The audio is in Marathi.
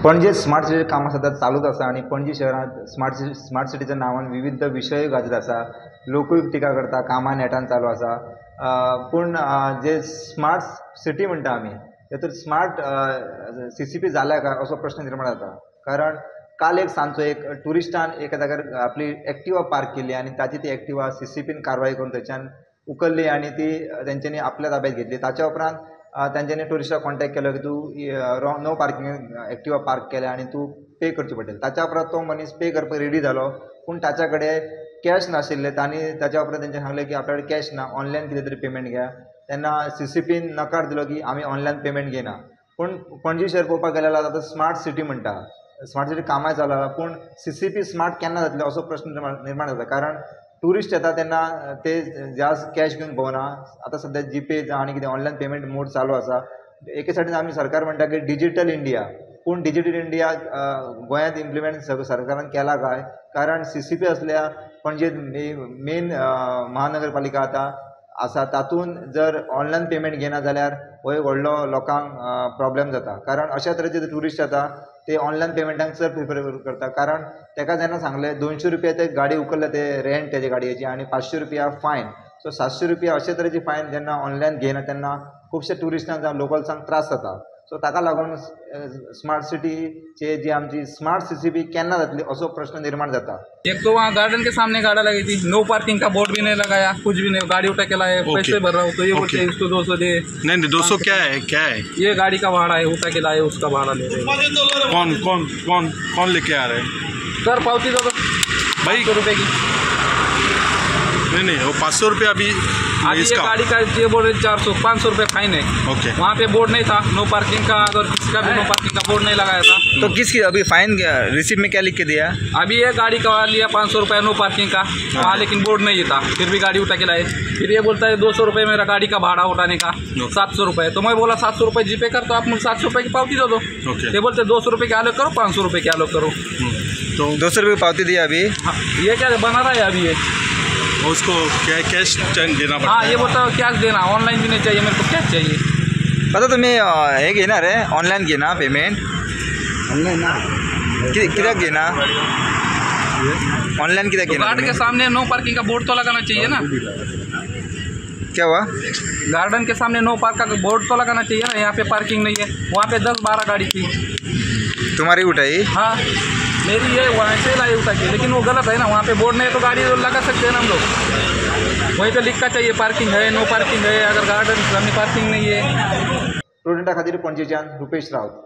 पणजे स्मार्ट सिटी कामां सतत चालूच आसा आनी पणजी शहरांत स्मार्ट सिटीच्या नांवान विविध विशय गाजत आसा. लोकूय टिका करता, कामां नेटान चालू आसा. पूण जे स्मार्ट सिटी म्हणटा आमी तातूंत स्मार्ट CCP जाल्या काय असो प्रश्न निर्माण जाता. कारण काल एक सांजचो एक ट्युरिस्टान एका जाग्यार आपली एक्टिवा पार्क केली आनी ताची ती एक्टिवा CCPन कारवाय करून थंयच्यान उखल्ली आनी ती तेंच्यांनी आपल्या ताब्यांत घेतली. ताच्या उपरांत तेंच्यांनी ट्युरिस्टाक कॉन्टेक्ट केलो की तूं नो पार्किंग एक्टिवा पार्क केल्या आनी तूं पे करचें पडटलें. ताच्या उपरांत तो मनीस पे करपाक रेडी जालो, पूण ताच्या कडेन कॅश नाशिल्लें. तांणी ताच्या उपरांत तेंच्यांनी सांगलें की आपल्या कडेन कॅश ना, ऑनलायन कितें तरी पेमेंट घ्या. तेन्ना CCPन नकार दिलो की आमी ऑनलायन पेमेंट घेयना. पूण पणजी शहर पळोवपाक गेले जाल्यार आतां स्मार्ट सिटी म्हणटा, स्मार्ट सिटी कामां चालू आसा, पूण CCP स्मार्ट केन्ना जातले असो प्रश्न निर्माण जाता. कारण ट्युरिस्ट येता तेन्ना ते जास्त कॅश घेवन भोंवना. आतां सद्या जीपे आनी कितें ऑनलायन पेमेंट मोड चालू आसा. एके सायडीन आमी सरकार म्हणटा की डिजिटल इंडिया, पूण डिजिटल इंडिया गोंयांत इम्प्लिमेंट सरकारान केला काय? कारण CCP असल्या पणजे मेन महानगरपालिका आतां आसा, तातूंत जर ऑनलायन पेमेंट घेना जाल्यार हो व्हडलो लोकांक प्रॉब्लेम जाता. कारण अशा तरेचे ट्युरिस्ट येता ते ऑनलायन पेमेंटाक चड प्रिफर करता. कारण ताका जेन्ना सांगलें 200 रुपया ते गाडी उखल्ले ते रेंट तेजे गाडयेची आनी 500 रुपया फायन, सो 700 रुपया अशे तरेची फायन जेन्ना ऑनलायन घेयना तेन्ना खुबशे ट्युरिस्टांक जावं लोकल्सांक त्रास जाता. सो ताका लागून स्मार्ट सिटीचे जी आमची स्मार्ट CCP केन्ना जातली असो प्रश्न निर्माण जाता. एक तो वहाँ गार्डन के सामने गाड़ा लगी थी, नो पार्किंग का बोर्ड भी नहीं लगाया, कुछ भी नहीं, गाड़ी उठा के लाए, पैसे भर रहा हूँ तो ये बोलते हैं इसको 200 दे. नहीं 200 क्या है ये गाड़ी का भाड़ा है, उठा के लाए उसका भाड़ा ले रहे हैं. कौन लेके आ रहे हैं? सर पावती दो भाई 100 रुपये की. नहीं वो 500 रुपया अभी अभी ये गाड़ी का ये बोर्ड 500 रुपये फाइन है. ओके. वहाँ पे बोर्ड नहीं था नो पार्किंग का, अगर किसी का भी नो पार्किंग का बोर्ड नहीं लगाया था. तो किसकी अभी फाइन रिसिप्ट में क्या लिख के दिया? अभी ये गाड़ी का लिया 500 रुपये नो पार्किंग का वहाँ, लेकिन बोर्ड नहीं था, फिर भी गाड़ी उठा के लाए. फिर ये बोलता है 200 रुपये मेरा गाड़ी का भाड़ा उठाने का, 700 रुपये. तो मैं बोला 700 रुपये जीपे कर, तो आप मुझे 700 रुपये की पावती दो. ये बोलते 200 रुपये की अलग करो, 500 रुपये की अलग करो. तो 200 रुपये की पावती दिया अभी. हाँ, ये क्या बना रहा है अभी ये. उसको क्या कैश देना पड़ता हाँ है? ये बोलता है कैश देना, ऑनलाइन भी नहीं चाहिए मेरे को, कैश चाहिए. आता तुम्ही हे घेणार रे ऑनलाईन घेना पेमेंट ऑनलाईन ना कित्याक घेना ऑनलाइन कित्याक घेना? गार्ड के सामने नो पार्किंग का बोर्ड तो लगाना चाहिए ना. क्या हुआ? गार्डन के सामने नो पार्क का बोर्ड तो लगाना चाहिए ना. यहाँ पे पार्किंग नहीं है, वहाँ पे 10-12 गाड़ी थी. तुम्हारी उठाई? हाँ मेरी ये वहाँ से लाई उठा के, लेकिन वो गलत है ना. वहाँ पे बोर्ड नहीं है तो गाड़ी लगा सकते हैं ना हम लोग. वहीं पे लिखना चाहिए पार्किंग है, नो पार्किंग है. अगर गार्डन सामने पार्किंग नहीं है. स्टुडंटा खातीर पणजेच्यान रुपेश रावत.